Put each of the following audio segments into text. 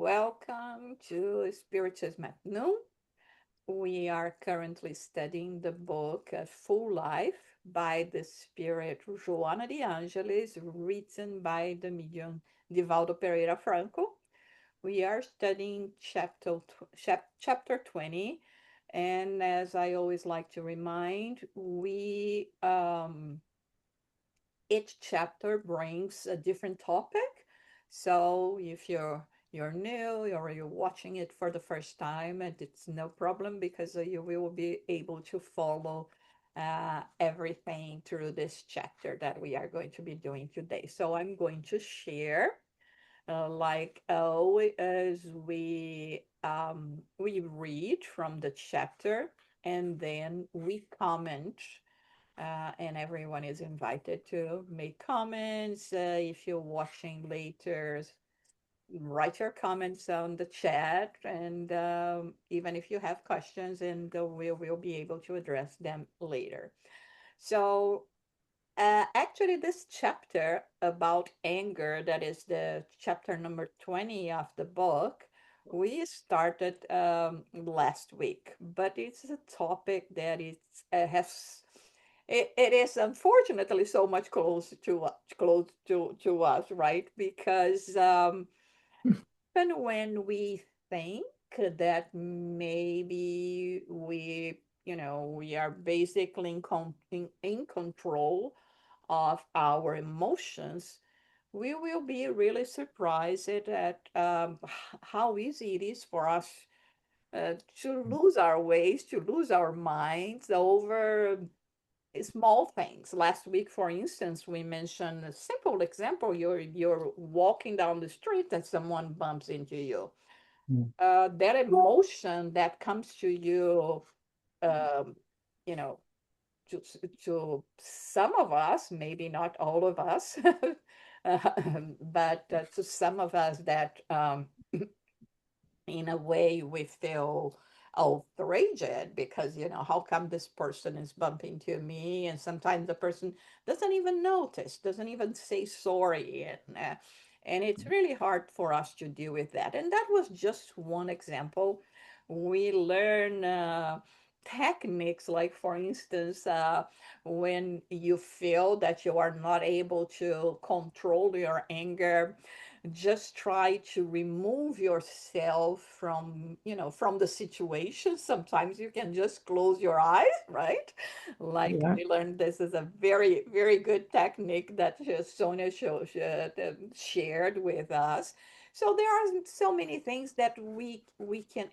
welcome to Spiritism at Noon. We are currently studying the book Full Life by the Spirit Joanna de Angelis, written by the medium Divaldo Franco. We are studying chapter 20, and as I always like to remind, each chapter brings a different topic. So if you're new or you're watching it for the first time, and it's no problem because you will be able to follow everything through this chapter that we are going to be doing today. So I'm going to share, like always, as we read from the chapter and then we comment, and everyone is invited to make comments. If you're watching later, write your comments on the chat, and even if you have questions, and we will be able to address them later. So, actually, this chapter about anger, that is the chapter number 20 of the book, we started last week, but it's a topic that it is unfortunately so much close to us, right? Because even when we think that maybe we are basically in control of our emotions, we will be really surprised at how easy it is for us to lose our ways, to lose our minds over small things. Last week, for instance, we mentioned a simple example. You're walking down the street and someone bumps into you. Mm. That emotion that comes to you, um, you know, to, to some of us, maybe not all of us, but to some of us that in a way we feel outraged because how come this person is bumping to me, and sometimes the person doesn't even notice, doesn't even say sorry, and it's really hard for us to deal with that. And that was just one example. We learn techniques, like for instance, when you feel that you are not able to control your anger, just try to remove yourself from the situation. Sometimes you can just close your eyes, right? Like Yeah. we learned, this is a very very good technique that Sonia shared with us. So there are so many things that we can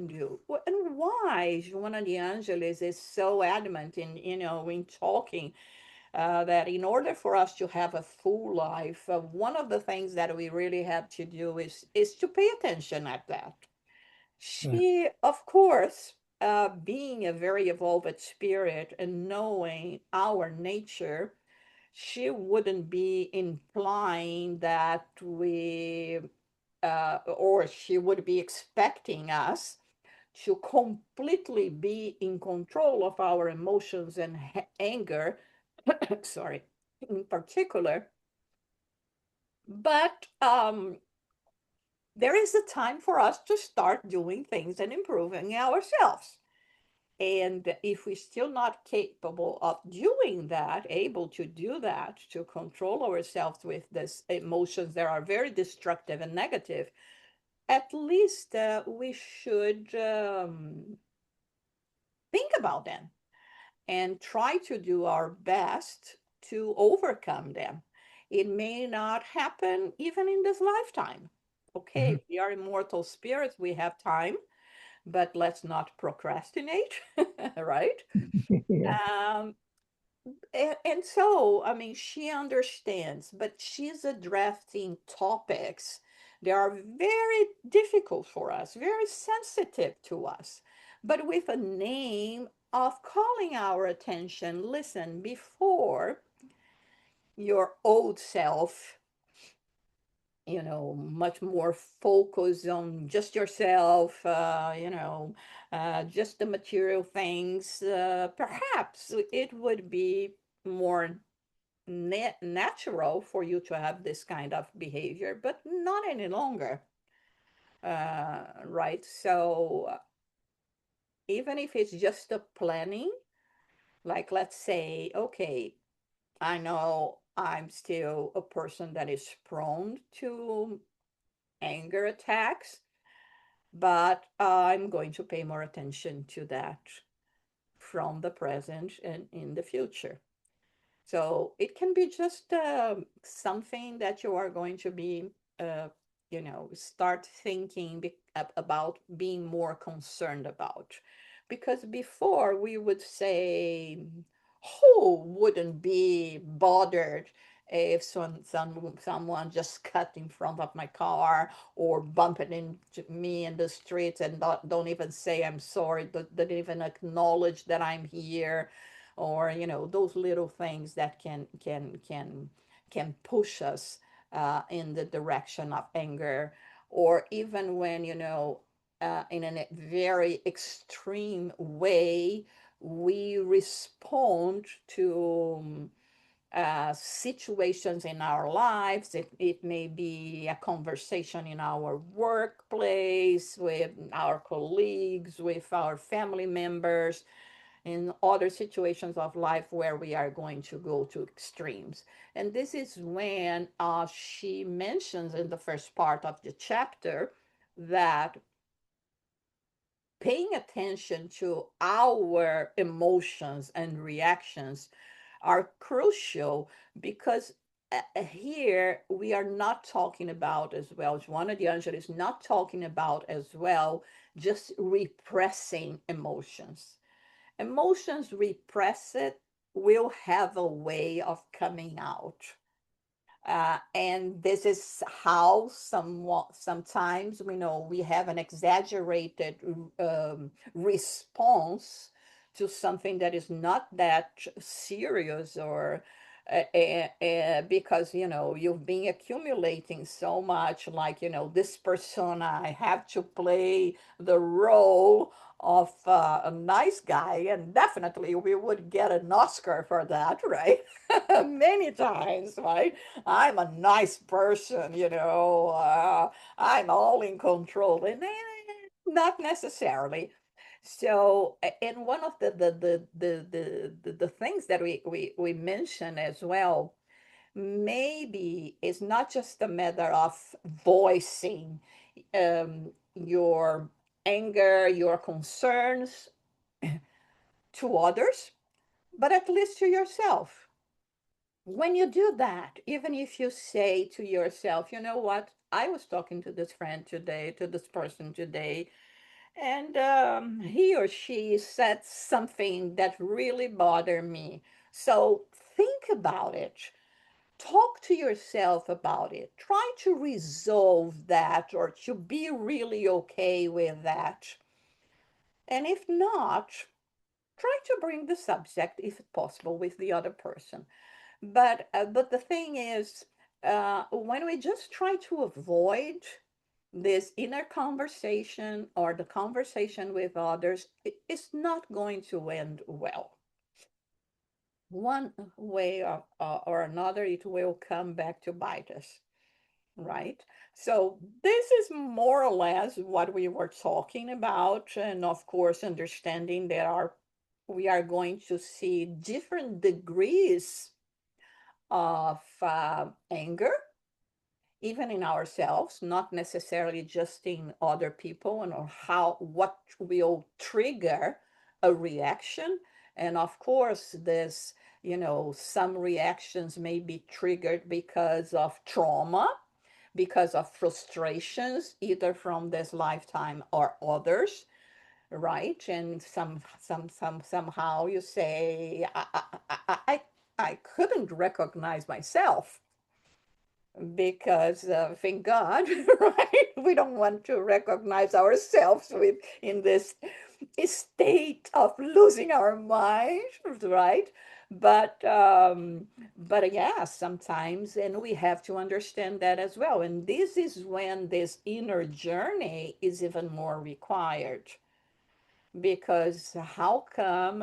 do. And why Joana de Angelis is so adamant in talking that in order for us to have a full life, one of the things that we really have to do is to pay attention at that. Yeah. She, of course, being a very evolved spirit and knowing our nature, she wouldn't be implying that or she would be expecting us to completely be in control of our emotions and anger, sorry, in particular. But there is a time for us to start doing things and improving ourselves. And if we're still not capable of doing that, able to do that, to control ourselves with these emotions that are very destructive and negative, at least we should think about them and try to do our best to overcome them. It may not happen even in this lifetime. Okay, Mhm. we are immortal spirits, we have time, but let's not procrastinate, right? Yeah. Um, and so, I mean, she understands, but she's addressing topics that are very difficult for us, very sensitive to us, but with a name of calling our attention. Listen, before your old self, much more focused on just yourself, just the material things, perhaps it would be more natural for you to have this kind of behavior, but not any longer. Right? So even if it's just a planning, like let's say, okay, I know I'm still a person that is prone to anger attacks, but I'm going to pay more attention to that from the present and in the future. So it can be just something that you are going to be, uh, start thinking about being more concerned about. Because before we would say, who wouldn't be bothered if someone just cut in front of my car or bumping into me in the streets and don't even say I'm sorry, don't even acknowledge that I'm here, or those little things that can push us in the direction of anger, or even when in a very extreme way we respond to situations in our lives. It may be a conversation in our workplace, with our colleagues, with our family members, in other situations of life where we are going to go to extremes. And this is when she mentions in the first part of the chapter that paying attention to our emotions and reactions are crucial, because here we are not talking about as well, Joanna de Angelis is not talking about as well just repressing emotions. Emotions repressed will have a way of coming out. And this is how sometimes we know we have an exaggerated response to something that is not that serious, or because you've been accumulating so much, like this persona, I have to play the role of a nice guy, and definitely we would get an Oscar for that, right? Many times, right? I'm a nice person, I'm all in control. And not necessarily. So, and one of the things that we mention as well, maybe it's not just a matter of voicing your anger, your concerns to others, but at least to yourself. When you do that, even if you say to yourself, you know what, I was talking to this friend today, to this person today, and he or she said something that really bothered me. So think about it. Talk to yourself about it. Try to resolve that, or to be really okay with that. And if not, try to bring the subject, if possible, with the other person. But the thing is, when we just try to avoid this inner conversation or the conversation with others, it's not going to end well. One way or another, it will come back to bite us, right? So this is more or less what we were talking about, and of course, understanding that we are going to see different degrees of anger, even in ourselves, not necessarily just in other people, and or how what will trigger a reaction. And of course, this, some reactions may be triggered because of trauma, because of frustrations, either from this lifetime or others, right? And somehow you say, I couldn't recognize myself, because thank God, right? We don't want to recognize ourselves with in this state of losing our mind, right? But yeah, sometimes, and we have to understand that as well. And this is when this inner journey is even more required, because how come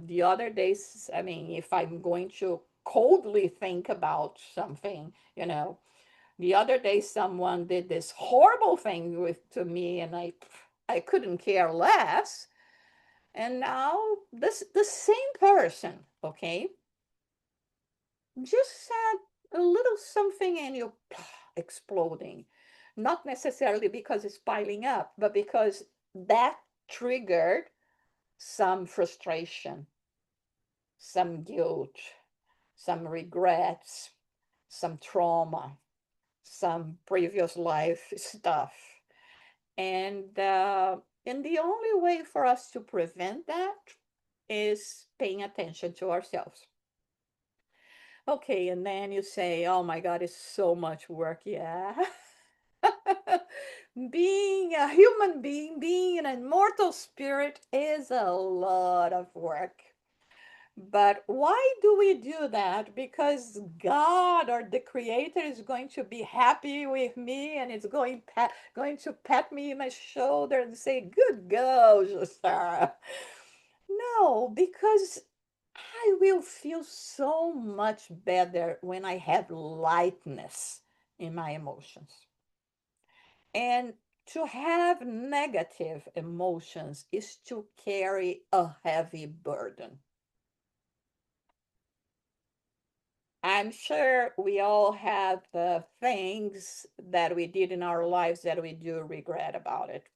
the other days, I mean, if I'm going to coldly think about something, you know. The other day, someone did this horrible thing to me, and I couldn't care less. And now the same person, okay, just said a little something and you exploding. Not necessarily because it's piling up, but because that triggered some frustration, some guilt, some regrets, some trauma, some previous life stuff. And the only way for us to prevent that is paying attention to ourselves. Okay, and then you say, oh my God, it's so much work. Yeah. Being a human being, being an immortal spirit is a lot of work. But why do we do that? Because God or the Creator is going to be happy with me and it's going to pat me on my shoulder and say, "Good girl, Sarah." No, because I will feel so much better when I have lightness in my emotions. And to have negative emotions is to carry a heavy burden. I'm sure we all have things that we did in our lives that we do regret about it.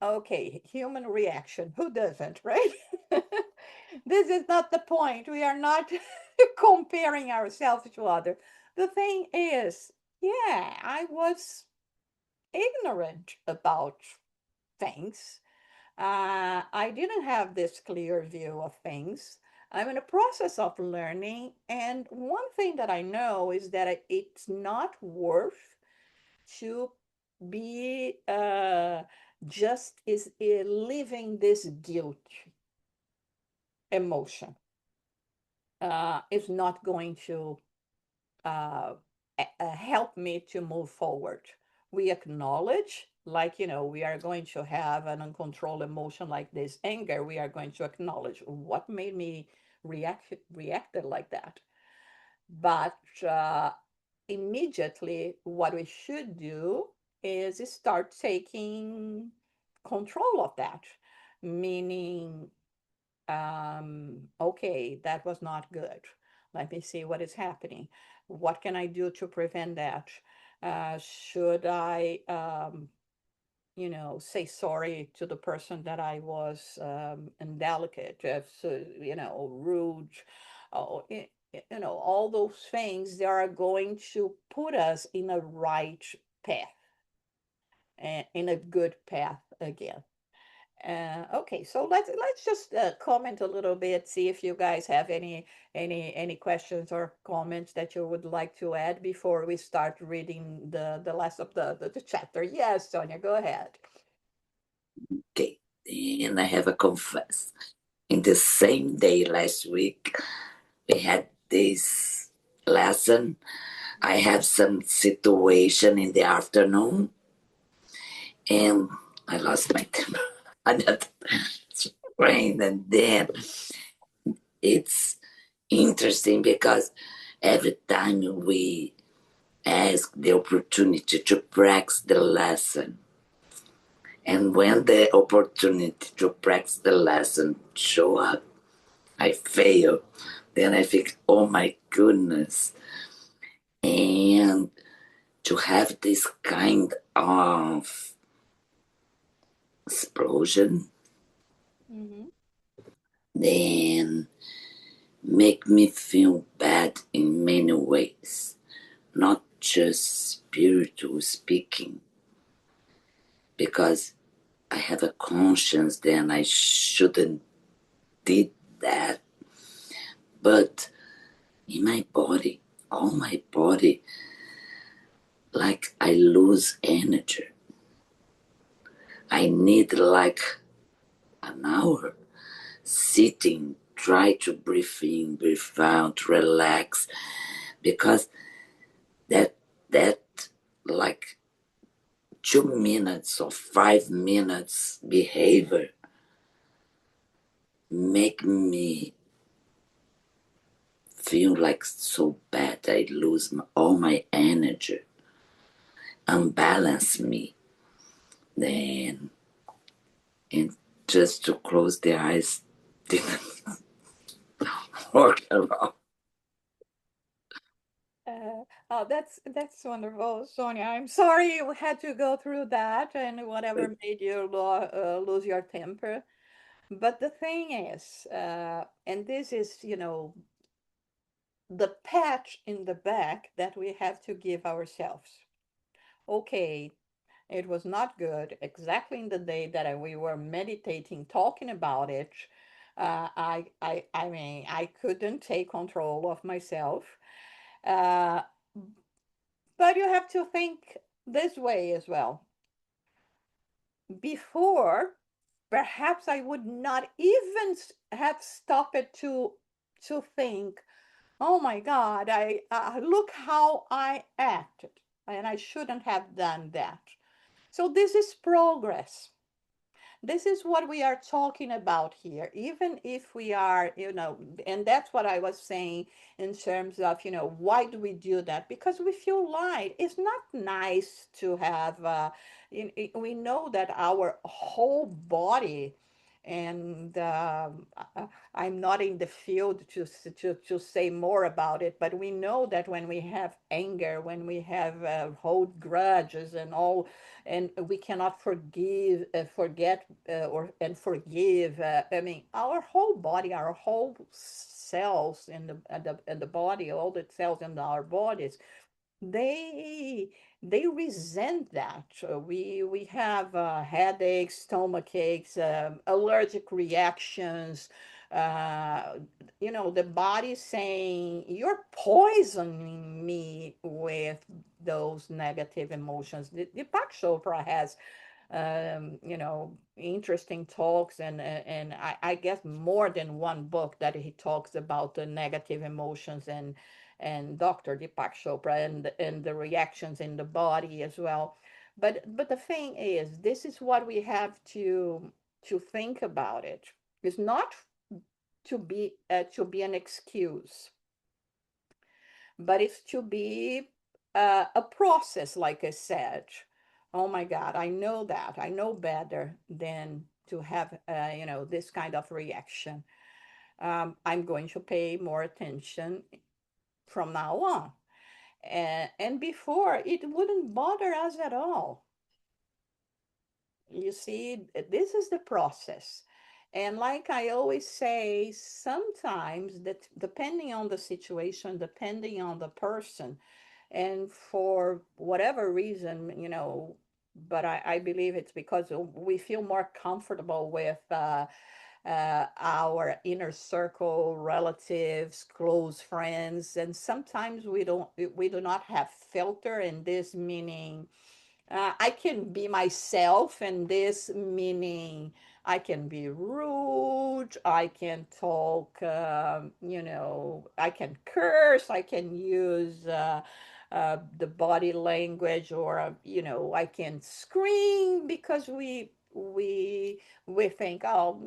Okay, human reaction. Who doesn't, right? This is not the point. We are not comparing ourselves to others. The thing is, yeah, I was ignorant about things. I didn't have this clear view of things. I'm in a process of learning, and one thing that I know is that it's not worth to be just is living this guilt emotion. Is not going to uh, help me to move forward. We acknowledge, like, we are going to have an uncontrolled emotion like this anger. We are going to acknowledge what made me reacted like that. But immediately, what we should do is start taking control of that, meaning okay, that was not good. Let me see what is happening. What can I do to prevent that? Should I, say sorry to the person that I was indelicate, so, rude, oh, all those things, they are going to put us in a right path, and in a good path again. Okay, so let's just comment a little bit, see if you guys have any questions or comments that you would like to add before we start reading the last of the chapter. Yes, Sonia, go ahead. Okay, and I have a confess. In the same day last week, we had this lesson. I had some situation in the afternoon, and I lost my temper. I got sprained, and then it's interesting because every time we ask the opportunity to practice the lesson, and when the opportunity to practice the lesson show up, I fail. Then I think, oh my goodness. And to have this kind of explosion, Mm-hmm. then make me feel bad in many ways, not just spiritual speaking, because I have a conscience then I shouldn't did that, but in my body, all my body, like I lose energy. I need like an hour sitting, try to breathe in, breathe out, relax, because that like 2 minutes or 5 minutes behavior make me feel like so bad. I lose all my energy, unbalance me. Then, and just to close the eyes didn't work at all. Oh, that's wonderful, Sonia. I'm sorry you had to go through that and whatever made you lose your temper. But the thing is, and this is, the patch in the back that we have to give ourselves. Okay, it was not good. Exactly in the day that we were meditating, talking about it, I mean, I couldn't take control of myself. Uh, but you have to think this way as well. Before, perhaps I would not even have stopped to think, oh my God, I look how I acted, and I shouldn't have done that. So this is progress. This is what we are talking about here. Even if we are, and that's what I was saying in terms of, why do we do that? Because we feel light. It's not nice to have, we know that our whole body, and I'm not in the field to say more about it, but we know that when we have anger, when we have hold grudges and all, and we cannot forget, or and forgive. I mean, our whole body, our whole cells in the body, all the cells in our bodies, they they resent that. We have headaches, stomach aches, allergic reactions. Uh, the body saying you're poisoning me with those negative emotions. Deepak Chopra has interesting talks, and I guess more than one book that he talks about the negative emotions, and Dr. Deepak Chopra, and the reactions in the body as well. But the thing is, this is what we have to think about it. It's not to be an excuse, but it's to be a process, like I said. Oh my God, I know that. I know better than to have, this kind of reaction. I'm going to pay more attention from now on. And before, it wouldn't bother us at all. You see, this is the process. And like I always say, sometimes that depending on the situation, depending on the person, and for whatever reason, but I believe it's because we feel more comfortable with our inner circle, relatives, close friends, and sometimes we do not have filter, in this meaning I can be myself, and this meaning I can be rude, I can talk, I can curse, I can use the body language, or I can scream, because we think, oh,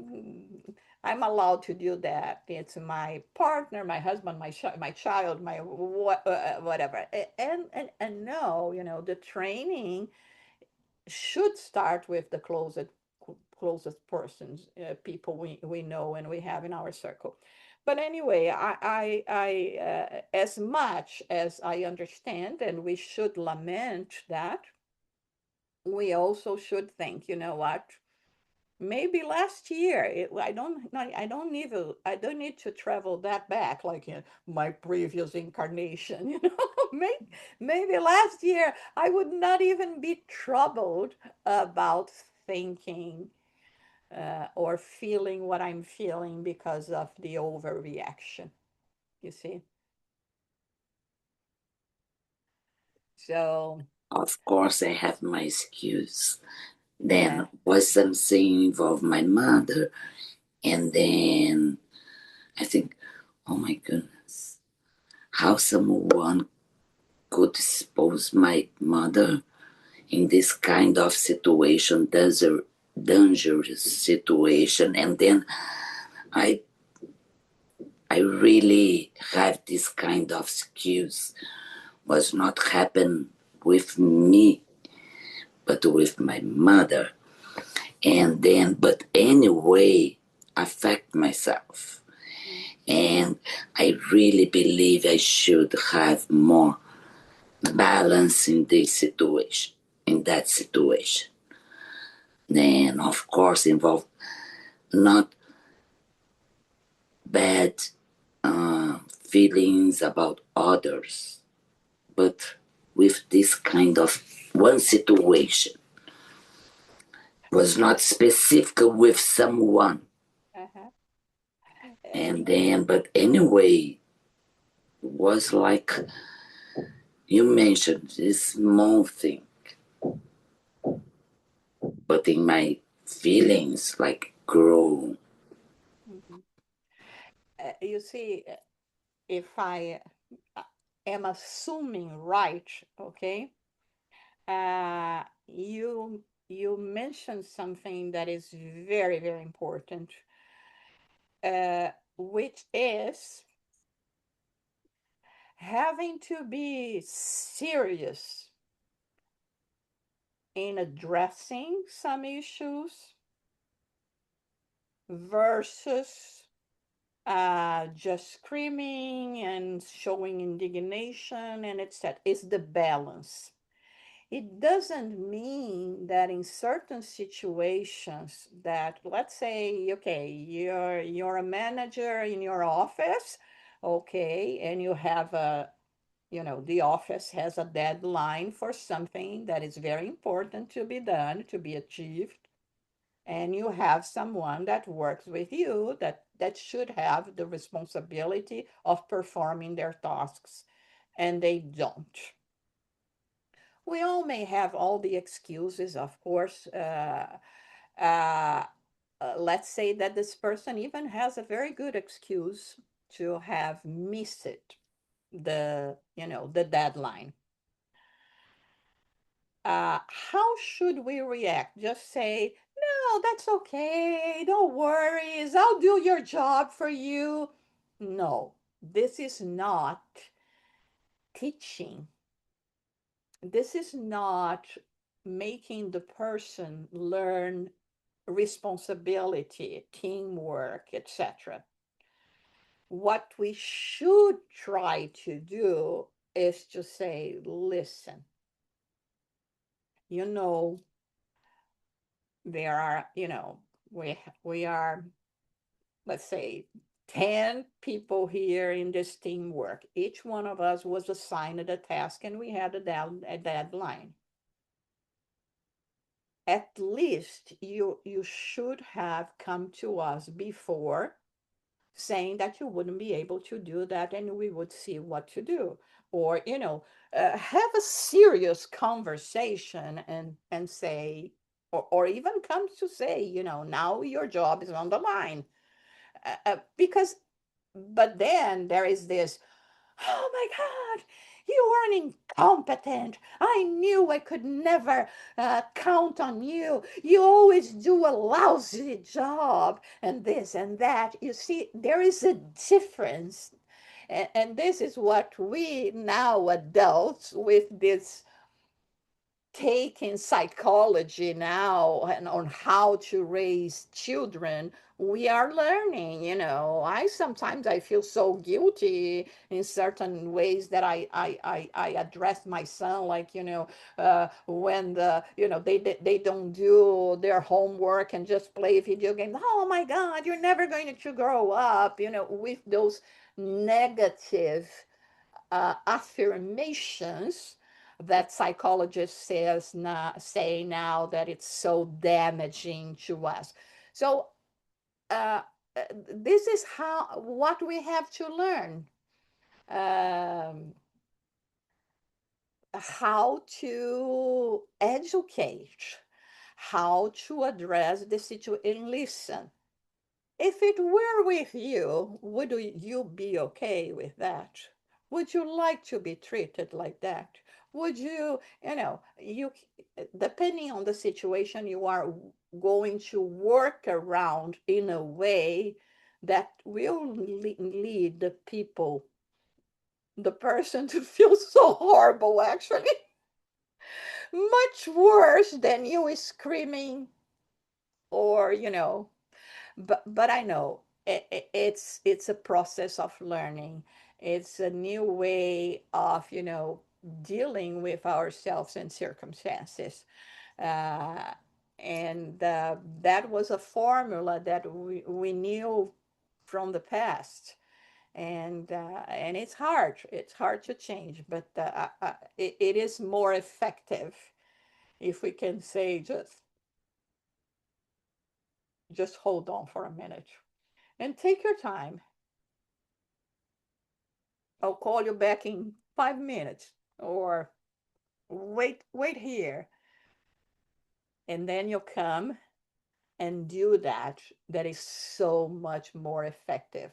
I'm allowed to do that. It's my partner, my husband, my child, my whatever. And no, the training should start with the closest persons, people we know and we have in our circle. But anyway, as much as I understand, and we should lament that, we also should think, you know what? Maybe last year, I don't need to travel that back, like in my previous incarnation. Maybe last year I would not even be troubled about thinking or feeling what I'm feeling because of the overreaction. You see? So, Of course, I have my excuse. yeah. Then was something involved my mother, and then I think, oh my goodness, how someone could expose my mother in this kind of situation, dangerous situation, and then I I really have this kind of excuse was not happen with me, but with my mother. And then, but anyway, affect myself. Mm. And I really believe I should have more balance in this situation, in that situation. Then, of course, involve not bad feelings about others, but with this kind of one situation was not specific with someone. Uh-huh. And then, but anyway, was like you mentioned this small thing, but in my feelings, like grow. Mhm. You see, if I uh, am assuming right, okay, you mentioned something that is very, very important, which is having to be serious in addressing some issues versus just screaming and showing indignation and etc. Is the balance. It doesn't mean that in certain situations that, let's say, okay, you're a manager in your office, okay, and you have a, the office has a deadline for something that is very important to be done, to be achieved, and you have someone that works with you that should have the responsibility of performing their tasks, and they don't. We all may have all the excuses, of course. Uh, let's say that this person even has a very good excuse to have missed it, the deadline. How should we react? Just say, no, that's okay. Don't worry. I'll do your job for you. No, this is not teaching. This is not making the person learn responsibility, teamwork, etc. What we should try to do is to say, listen, you know, there are, we are, let's say, 10 people here in this teamwork. Each one of us was assigned a task and we had a deadline. At least you should have come to us before saying that you wouldn't be able to do that and we would see what to do, or have a serious conversation and say, or even come to say, now your job is on the line, because but then there is this, oh my God, you are incompetent. I knew I could never count on you. You always do a lousy job, and this and that. You see, there is a difference. And this is what we now adults with this taking psychology now and on how to raise children, we are learning. I sometimes I feel so guilty in certain ways that I address my son, like, when they don't do their homework and just play video games. Oh my God, you're never going to grow up, with those negative affirmations that psychologists say now that it's so damaging to us. So uh, this is what we have to learn, um, how to educate, how to address the situation. Listen, if it were with you, would you be okay with that? Would you like to be treated like that? Would you, depending on the situation, you are going to work around in a way that will lead the people, the person, to feel so horrible, actually, much worse than you screaming or, but I know it's a process of learning. It's a new way of, dealing with ourselves and circumstances. Uh, and that was a formula that we knew from the past. And it's hard to change, but it is more effective if we can say, just hold on for a minute and take your time. I'll call you back in 5 minutes, or wait here. And then you'll come and do that. That is so much more effective.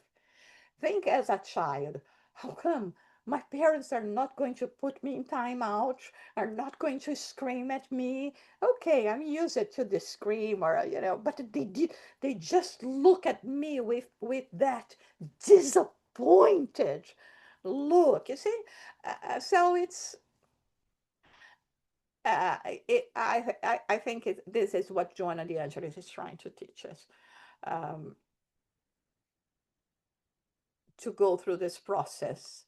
Think as a child, how come my parents are not going to put me in timeout, are not going to scream at me? Okay, I'm used to the scream, or but they just look at me with that disappointed look. You see, so it's I think this is what Joanna de Angelis is trying to teach us, um, to go through this process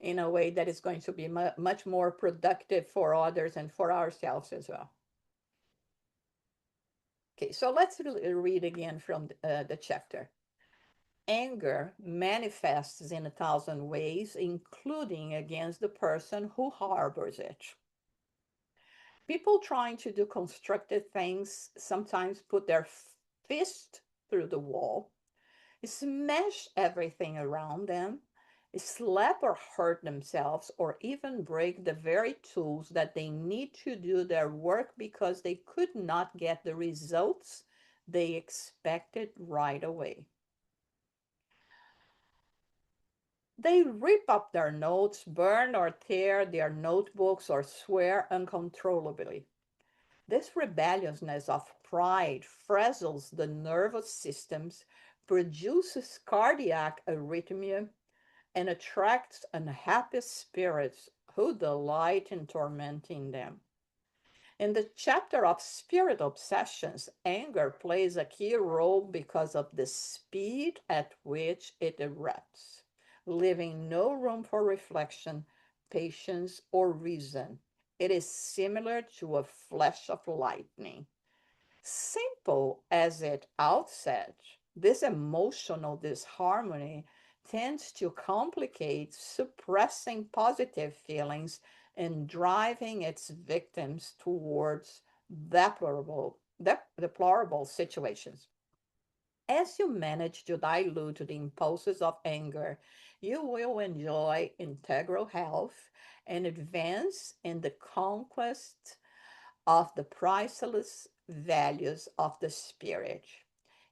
in a way that is going to be much more productive for others and for ourselves as well. Okay, so let's read again from the chapter. Anger manifests in 1,000 ways, including against the person who harbors it. People trying to do constructive things sometimes put their fist through the wall, smash everything around them, slap or hurt themselves, or even break the very tools that they need to do their work because they could not get the results they expected right away. They rip up their notes, burn or tear their notebooks, or swear uncontrollably. This rebelliousness of pride frazzles the nervous systems, produces cardiac arrhythmia, and attracts unhappy spirits who delight in tormenting them. In the chapter of spirit obsessions, anger plays a key role because of the speed at which it erupts, leaving no room for reflection, patience, or reason. It is similar to a flash of lightning. Simple as it outset, this emotional disharmony tends to complicate suppressing positive feelings and driving its victims towards deplorable situations. As you manage to dilute the impulses of anger, you will enjoy integral health and advance in the conquest of the priceless values of the spirit.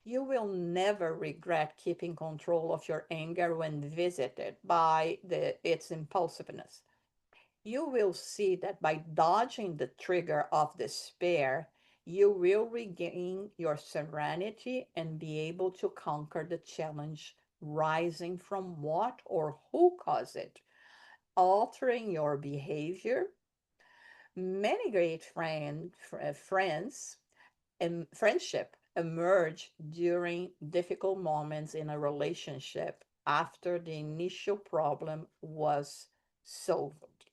You will never regret keeping control of your anger when visited by its impulsiveness. You will see that by dodging the trigger of despair, you will regain your serenity and be able to conquer the challenge rising from what or who caused it, altering your behavior. Many great friends and friendship emerge during difficult moments in a relationship after the initial problem was solved.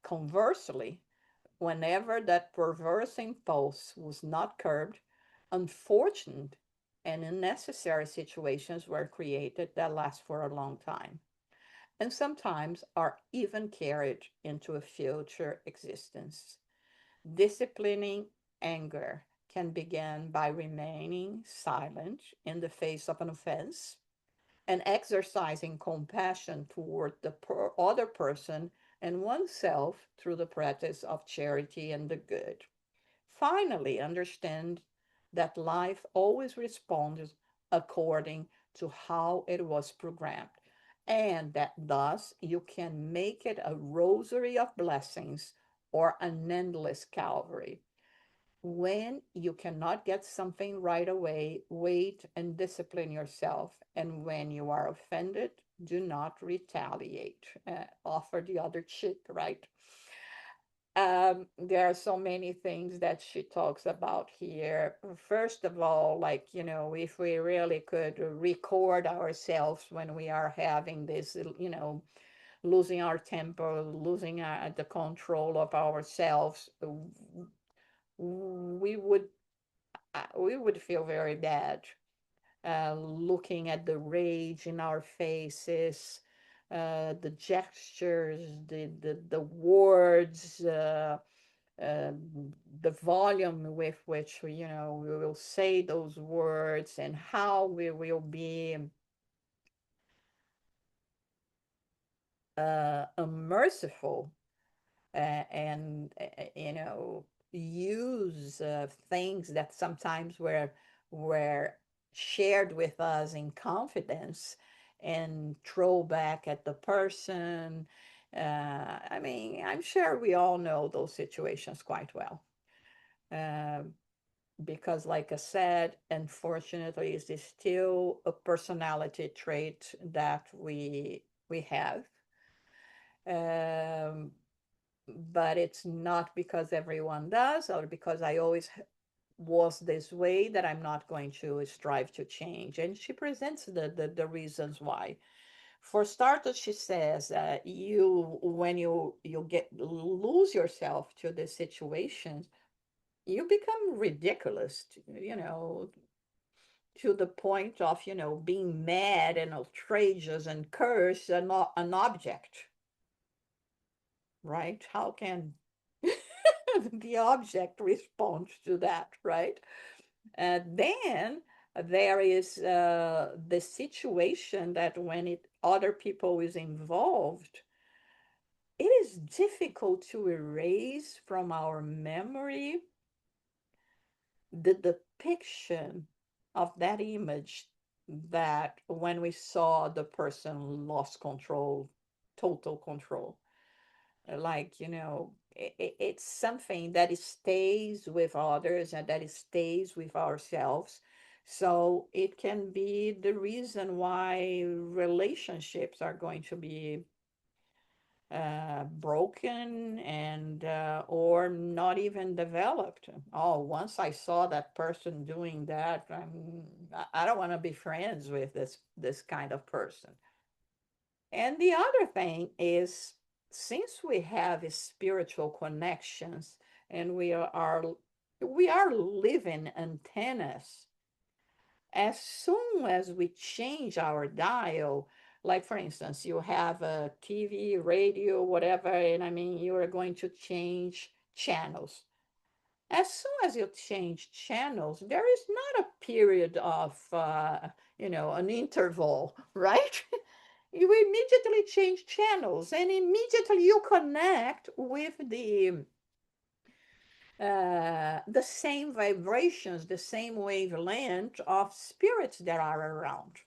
Conversely, whenever that perverse impulse was not curbed, unfortunate and unnecessary situations were created that last for a long time, and sometimes are even carried into a future existence. Disciplining anger can begin by remaining silent in the face of an offense and exercising compassion toward the other person and oneself through the practice of charity and the good. Finally, understand that life always responds according to how it was programmed, and that thus you can make it a rosary of blessings or an endless Calvary. When you cannot get something right away, wait and discipline yourself. And when you are offended, do not retaliate. Offer the other cheek, right? There are so many things that she talks about here. First of all, like, if we really could record ourselves when we are having this, losing our temper, losing the control of ourselves, we would we would feel very bad, looking at the rage in our faces, the gestures, the words, uh, the volume with which we will say those words, and how we will be unmerciful, and use things that sometimes were shared with us in confidence, and throw back at the person. I mean, I'm sure we all know those situations quite well. Uh, because, like I said, unfortunately, it is still a personality trait that we have. Um, but it's not because everyone does, or because I always was this way, that I'm not going to strive to change. And she presents the reasons why. For starters, she says, you when you get lose yourself to the situations, you become ridiculous, to the point of being mad and outrageous and curse an object, right? How can the object respond to that, right? Then there is the situation that when other people is involved, it is difficult to erase from our memory the depiction of that image, that when we saw the person lost control, total control. Like, it's something that it stays with others, and that it stays with ourselves. So it can be the reason why relationships are going to be broken, and or not even developed. Oh, once I saw that person doing that, I don't want to be friends with this kind of person. And the other thing is, since we have spiritual connections, and we are living antennas, as soon as we change our dial, like for instance, you have a TV, radio, whatever, and I mean, you are going to change channels. As soon as you change channels, there is not a period of, an interval, right? You immediately change channels, and immediately you connect with the same vibrations, the same wavelength of spirits that are around.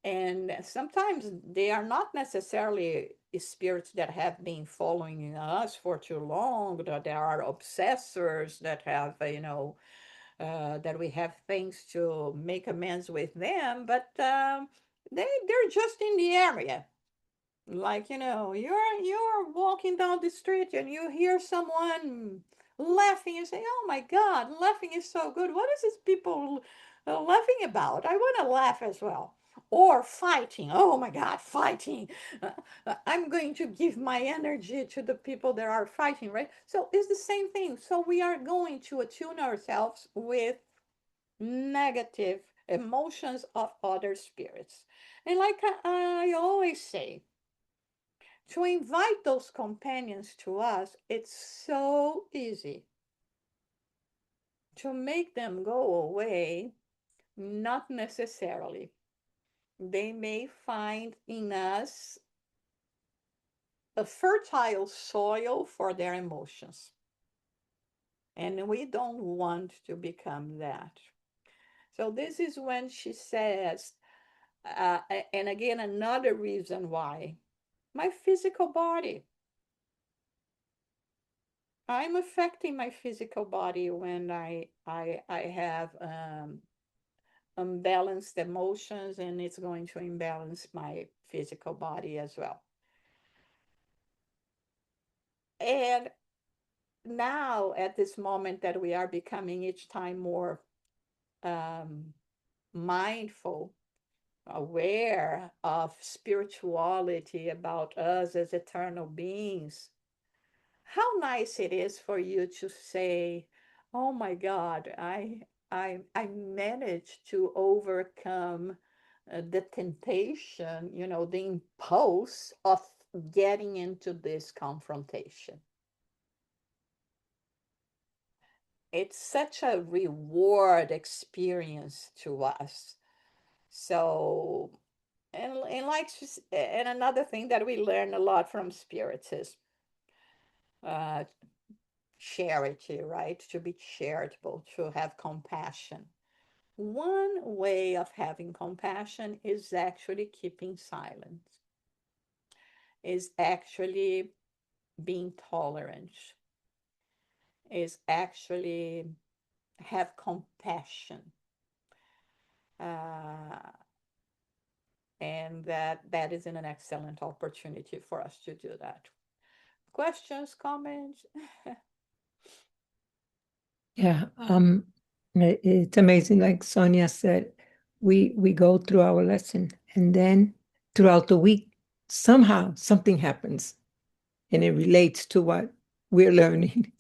And sometimes they are not necessarily spirits that have been following us for too long, that there are obsessors that have, that we have things to make amends with them, but they're just in the area. Like, you're walking down the street and you hear someone laughing and say, "Oh my God, laughing is so good. What is this people laughing about? I want to laugh as well." Or fighting. "Oh my God, fighting. I'm going to give my energy to the people that are fighting," right? So it's the same thing. So we are going to attune ourselves with negative emotions of other spirits. And like I always say, to invite those companions to us, it's so easy. To make them go away, not necessarily. They may find in us a fertile soil for their emotions. And we don't want to become that. So, this is when she says, and again, another reason why, my physical body, I'm affecting my physical body when I have unbalanced emotions, and it's going to imbalance my physical body as well. And now, at this moment that we are becoming each time more um, mindful, aware of spirituality, about us as eternal beings, how nice it is for you to say, "Oh my God, I managed to overcome the temptation, the impulse of getting into this confrontation." It's such a reward experience to us. So, and another thing that we learn a lot from spirits is uh, charity, right? To be charitable, to have compassion. One way of having compassion is actually keeping silent, is actually being tolerant, is actually have compassion. Uh, and that is an excellent opportunity for us to do that. Questions, comments? Yeah, it's amazing. Like Sonia said, we go through our lesson, and then throughout the week, somehow something happens, and it relates to what we're learning.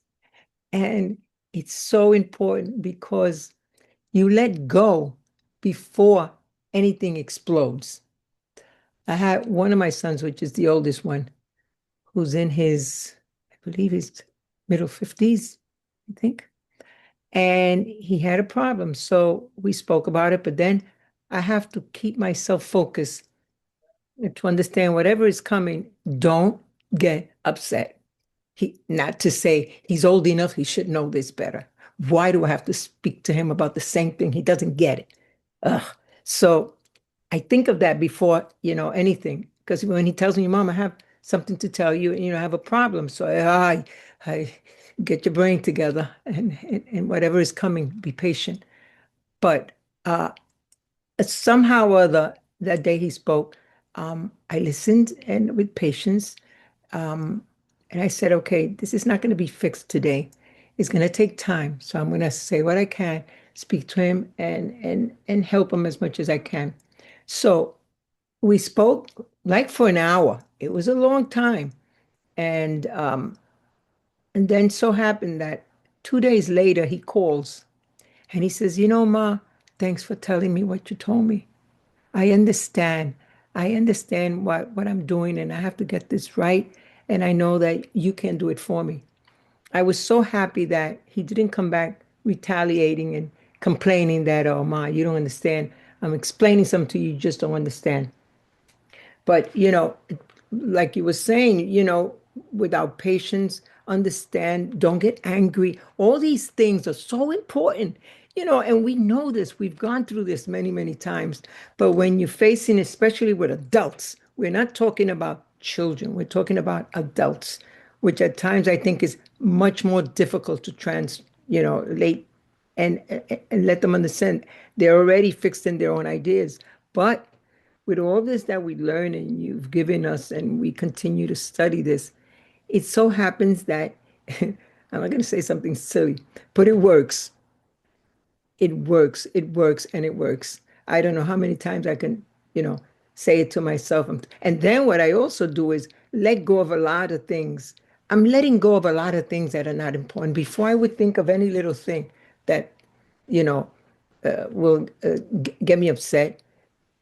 And it's so important because you let go before anything explodes. I had one of my sons, which is the oldest one, who's in his, I believe his middle 50s, I think. And he had a problem. So we spoke about it, but then I have to keep myself focused to understand whatever is coming, don't get upset. Not to say he's old enough, he should know this better. Why do I have to speak to him about the same thing? He doesn't get it. Ugh. So I think of that before, anything. Because when he tells me, Mom, I have something to tell you, and I have a problem. So I get your brain together, and whatever is coming, be patient. But uh, somehow or other, that day he spoke, I listened and with patience. Um, and I said, okay, this is not going to be fixed today. It's going to take time. So I'm going to say what I can, speak to him and help him as much as I can. So we spoke like for an hour. It was a long time. And then so happened that 2 days later he calls and he says, Ma, thanks for telling me what you told me. I understand. I understand what I'm doing, and I have to get this right. And I know that you can do it for me. I was so happy that he didn't come back retaliating and complaining that, oh, Ma, you don't understand. I'm explaining something to you, you just don't understand. But, like you were saying, without patience, understand, don't get angry. All these things are so important, and we know this. We've gone through this many, many times. But when you're facing, especially with adults, we're not talking about children, we're talking about adults, which at times I think is much more difficult to late and let them understand they're already fixed in their own ideas. But with all this that we learn and you've given us and we continue to study this, it so happens that I'm not going to say something silly, but it works. It works. It works and it works. I don't know how many times I can, you know, say it to myself. And then what I also do is let go of a lot of things. I'm letting go of a lot of things that are not important. Before I would think of any little thing that, you know, will get me upset,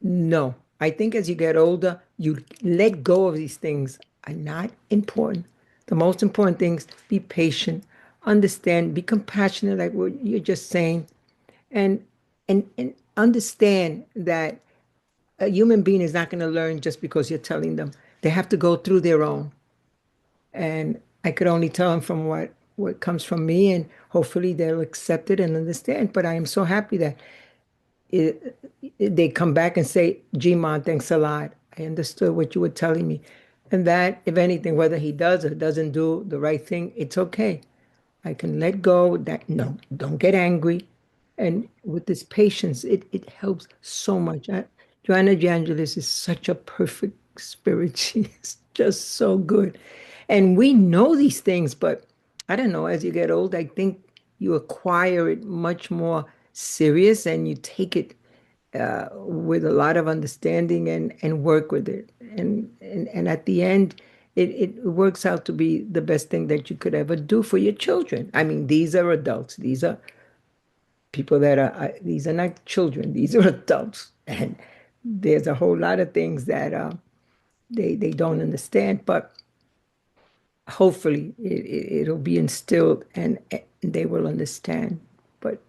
no, I think as you get older, you let go of these things are not important. The most important things, be patient, understand, be compassionate, like what you're just saying, and and understand that a human being is not going to learn just because you're telling them. They have to go through their own. And I could only tell them from what comes from me, and hopefully they'll accept it and understand. But I am so happy that it, they come back and say, gee, Ma, thanks a lot. I understood what you were telling me. And that, if anything, whether he does or doesn't do the right thing, it's okay. I can let go. That no, don't get angry. And with this patience, it helps so much. Joanna de Angelis is such a perfect spirit. She is just so good. And we know these things, but I don't know, as you get old, I think you acquire it much more serious and you take it with a lot of understanding and work with it. And at the end, it works out to be the best thing that you could ever do for your children. I mean, these are adults. These are people that are, these are not children. These are adults. And there's a whole lot of things that they don't understand, but hopefully it'll be instilled and they will understand. But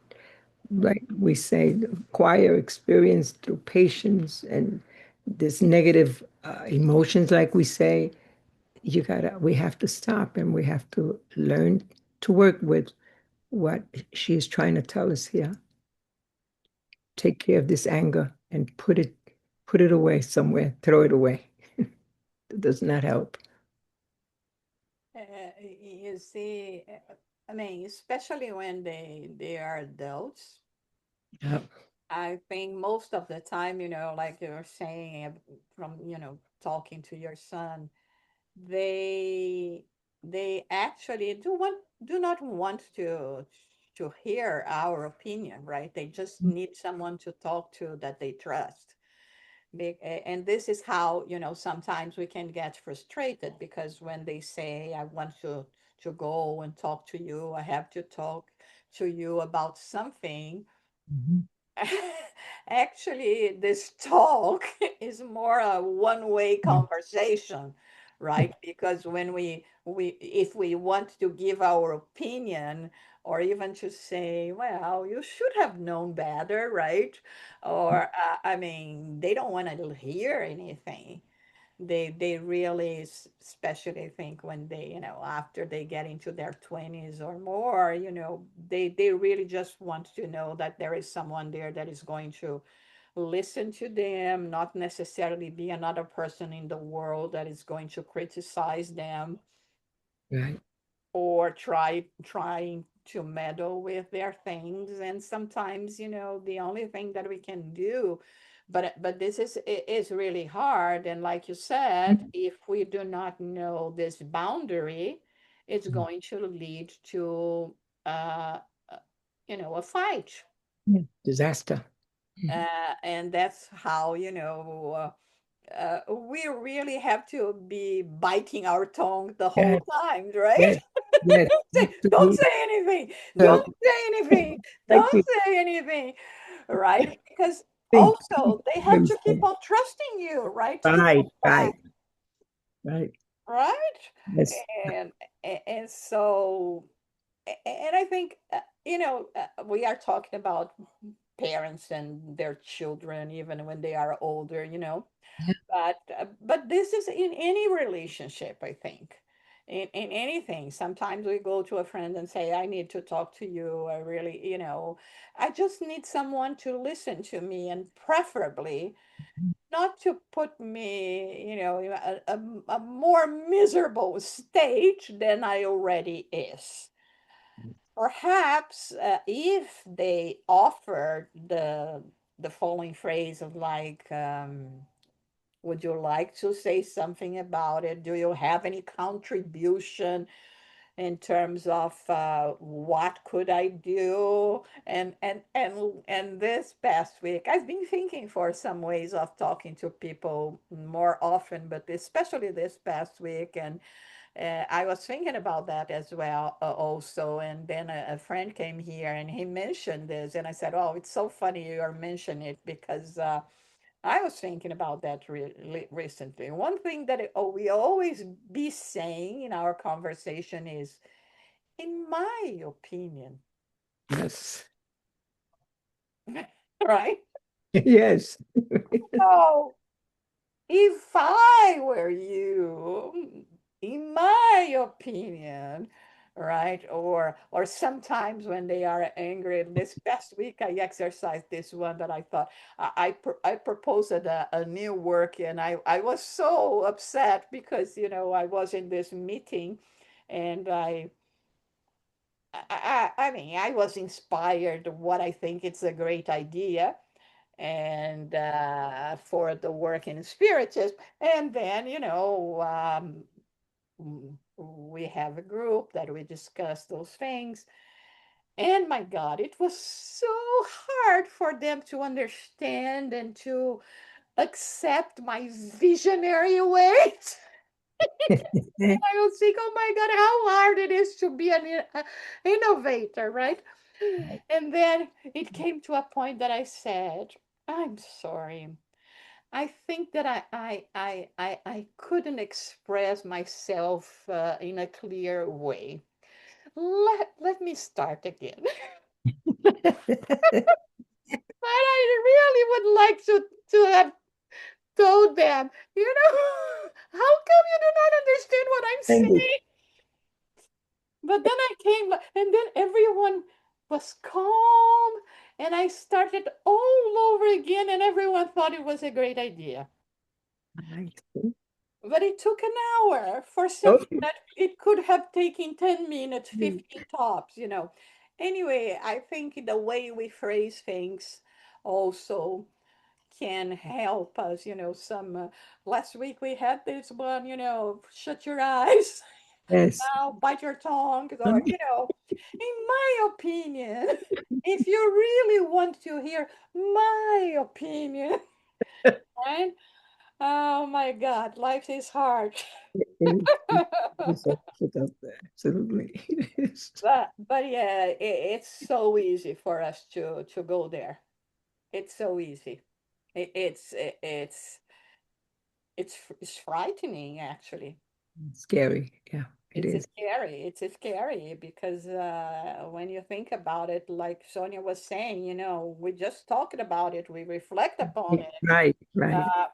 like we say, acquire experience through patience and this negative emotions, like we say, we have to stop and we have to learn to work with what she's trying to tell us here. Take care of this anger and put it away somewhere, throw it away. It does not help. You see, I mean, especially when they are adults, Yeah. I think most of the time, like you're saying, from, talking to your son, they they actually do not want to hear our opinion, right? They just need someone to talk to that they trust. And this is how, sometimes we can get frustrated because when they say, I want to go and talk to you, I have to talk to you about something. Mhm. Actually, this talk is more a one-way conversation, right? Because when we if we want to give our opinion or even to say, well, you should have known better, right? Or I mean, they don't want to hear anything. They really especially think when they, after they get into their 20s or more, they really just want to know that there is someone there that is going to listen to them, not necessarily be another person in the world that is going to criticize them Right. or trying to meddle with their things. And sometimes, the only thing that we can do, but this is really hard. And like you said, if we do not know this boundary, it's going to lead to uh, uh, a fight. Yeah. Disaster. And that's how, we really have to be biting our tongue the whole Yes, time, right? yes, yes. Don't Absolutely. say anything. Uh, Don't say anything. like Don't to say anything. Right? Because think also they have to keep themselves. on trusting you, right? To Right, come back, right, right. right? Yes. And and so and I think we are talking about parents and their children even when they are older, but this is in any relationship, I think. In anything, sometimes we go to a friend and say, I need to talk to you. I really, I just need someone to listen to me, and preferably not to put me, in a more miserable state than I already is. Perhaps if they offered the following phrase of like, would you like to say something about it? Do you have any contribution in terms of what could I do? And this past week, I've been thinking for some ways of talking to people more often, but especially this past week. And I was thinking about that as well, also. And then a friend came here and he mentioned this, and I said, "Oh, it's so funny you are mentioning it because." I was thinking about that recently. One thing that we always be saying in our conversation is, in my opinion, Yes. right? Yes. So if I were you, in my opinion, right? Or sometimes when they are angry. This past week, I exercised this one that I thought I proposed a new work, and I was so upset because I was in this meeting, and I mean, I was inspired what I think it's a great idea and for the work in spiritism. And then, we have a group that we discuss those things. And my God, it was so hard for them to understand and to accept my visionary ways. I was think, oh my God, how hard it is to be an innovator, right? And then it came to a point that I said, I'm sorry. I think that I couldn't express myself in a clear way. Let me start again. But I really would like to have told them, how come you do not understand what I'm Thank you. saying? But then I came, and then everyone was calm, and I started all over again, and everyone thought it was a great idea. Right. But it took an hour for something Okay. that it could have taken 10 minutes, 15 tops. Anyway, I think the way we phrase things also can help us. Last week we had this one, shut your eyes, Yes. now bite your tongue, or, in my opinion, if you really want to hear my opinion, right? Oh my God, life is hard. It is. It's opposite of that. Absolutely. It is. But yeah, it's so easy for us to go there. It's so easy. It, it's frightening actually. Scary. Yeah, it It's is. scary. It's scary because when you think about it, like Sonia was saying, we just talked about it, we reflect upon it. Right, right. Uh,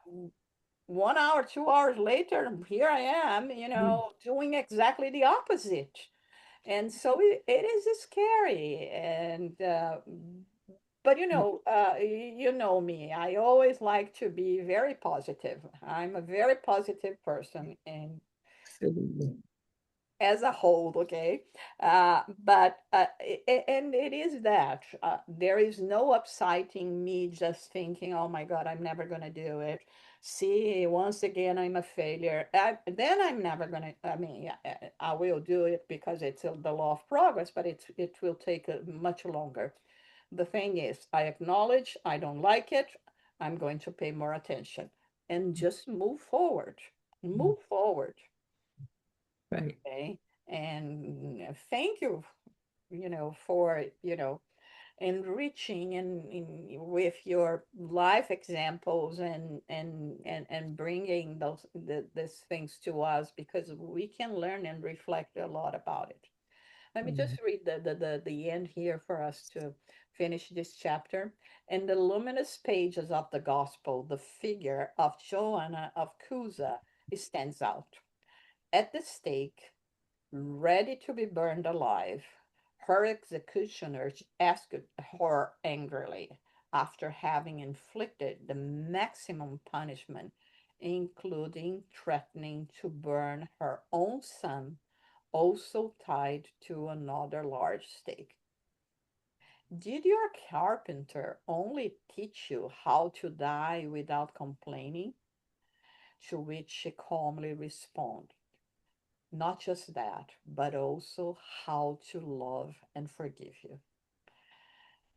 1 hour, 2 hours later, here I am, doing exactly the opposite. And so it is scary. And but you know me. I always like to be very positive. I'm a very positive person, and Absolutely. as a whole, okay? And it is that there is no upsetting me just thinking, oh my God, I'm never going to do it. See, once again, I'm a failure. Then I'm never going to, I mean, yeah, I will do it because it's the law of progress, but it will take much longer. The thing is, I acknowledge I don't like it. I'm going to pay more attention and just move forward. Move forward. Right. Okay. And thank you, for, enriching with your life examples and bringing these things to us because we can learn and reflect a lot about it. Let me Mm, just read the end here for us to finish this chapter. In the luminous pages of the gospel, the figure of Joanna of Cusa stands out. At the stake, ready to be burned alive, her executioners asked her angrily, after having inflicted the maximum punishment, including threatening to burn her own son, also tied to another large stake. Did your carpenter only teach you how to die without complaining? To which she calmly responded, not just that, but also how to love and forgive you.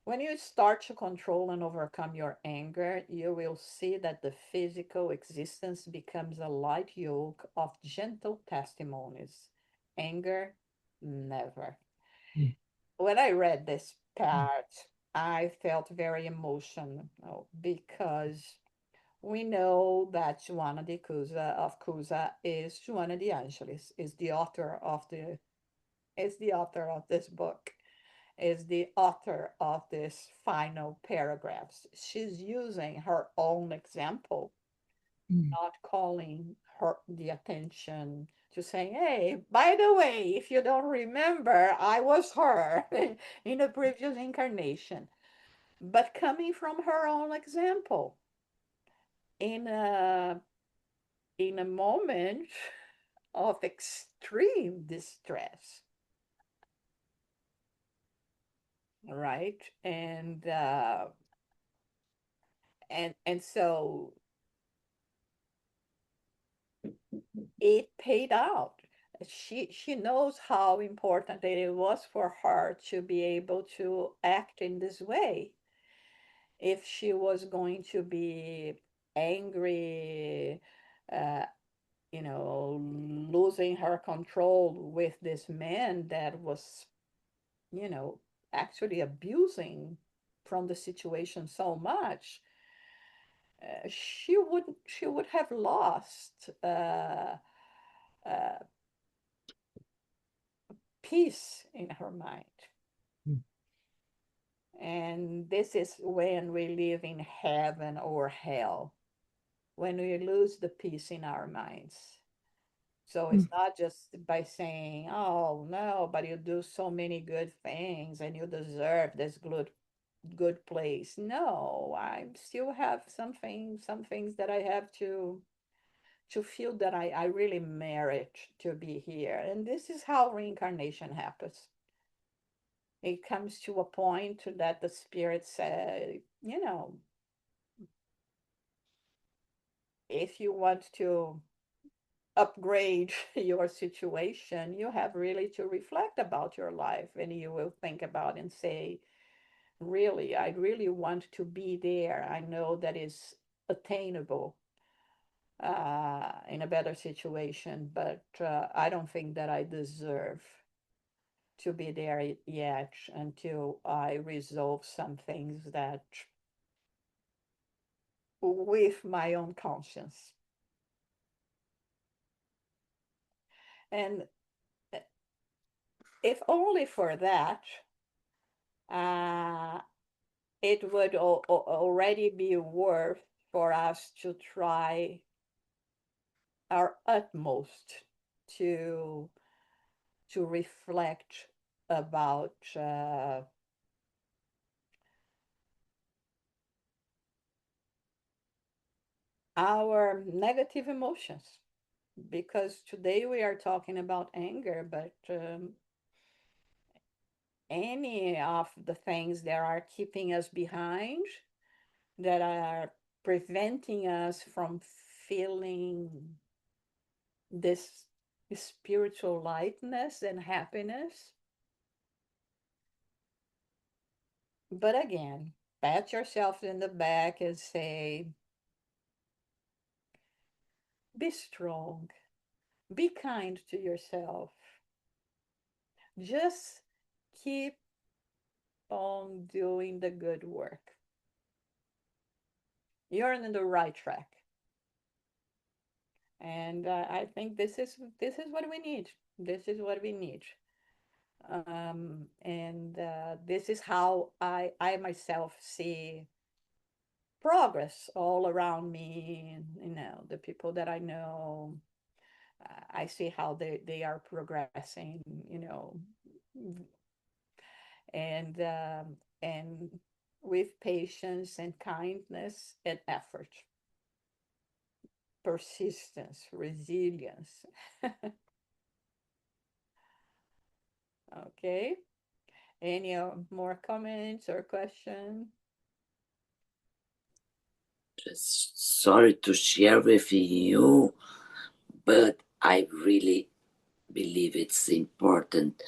When you start to control and overcome your anger, you will see that the physical existence becomes a light yoke of gentle testimonies. Anger, never. mm, When I read this mm, part, I felt very emotional because we know that Joanna de Cusa of Cusa is Joanna de Angelis, is the author of this book, is the author of this final paragraphs. She's using her own example, mm. not calling her the attention to saying, hey, by the way, if you don't remember, I was her in a previous incarnation. But coming from her own example in a moment of extreme distress. right? And so it paid out. She knows how important it was for her to be able to act in this way. If she was going to be angry, uh, losing her control with this man that was, you know, actually abusing from the situation so much, she would have lost uh, peace in her mind. Mm. And this is when we live in heaven or hell, when we lose the peace in our minds. So Mm. it's not just by saying, oh, no, but you do so many good things and you deserve this good place. No, I still have some things that I have to feel that I really merit to be here. And this is how reincarnation happens. It comes to a point that the spirit say, if you want to upgrade your situation, you have really to reflect about your life, and you will think about and say, really, I really want to be there. I know that is attainable in a better situation, but I don't think that I deserve to be there yet until I resolve some things that with my own conscience. And if only for that, uh, it would already be worth for us to try our utmost to reflect about our negative emotions, because today we are talking about anger, but any of the things that are keeping us behind, that are preventing us from feeling this spiritual lightness and happiness. But again, pat yourself in the back and say, be strong, be kind to yourself. Just keep on doing the good work. You're on the right track. And I think this is what we need. This is what we need. And this is how I myself see progress all around me. The people that I know, I see how they are progressing. And and with patience and kindness and effort, persistence, resilience. Okay. Any more comments or questions? Just sorry to share with you, but I really believe it's important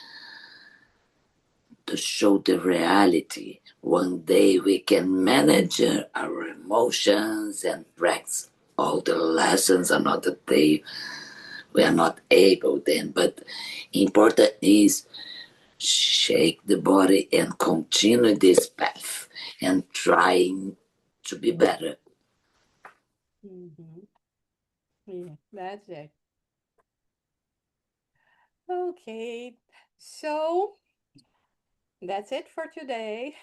to show the reality. One day we can manage our emotions and practice all the lessons. Another day we are not able then. But important is shake the body and continue this path and trying to be better. Mm-hmm. Yeah, that's it. Okay, so that's it for today.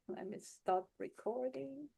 Let me stop recording.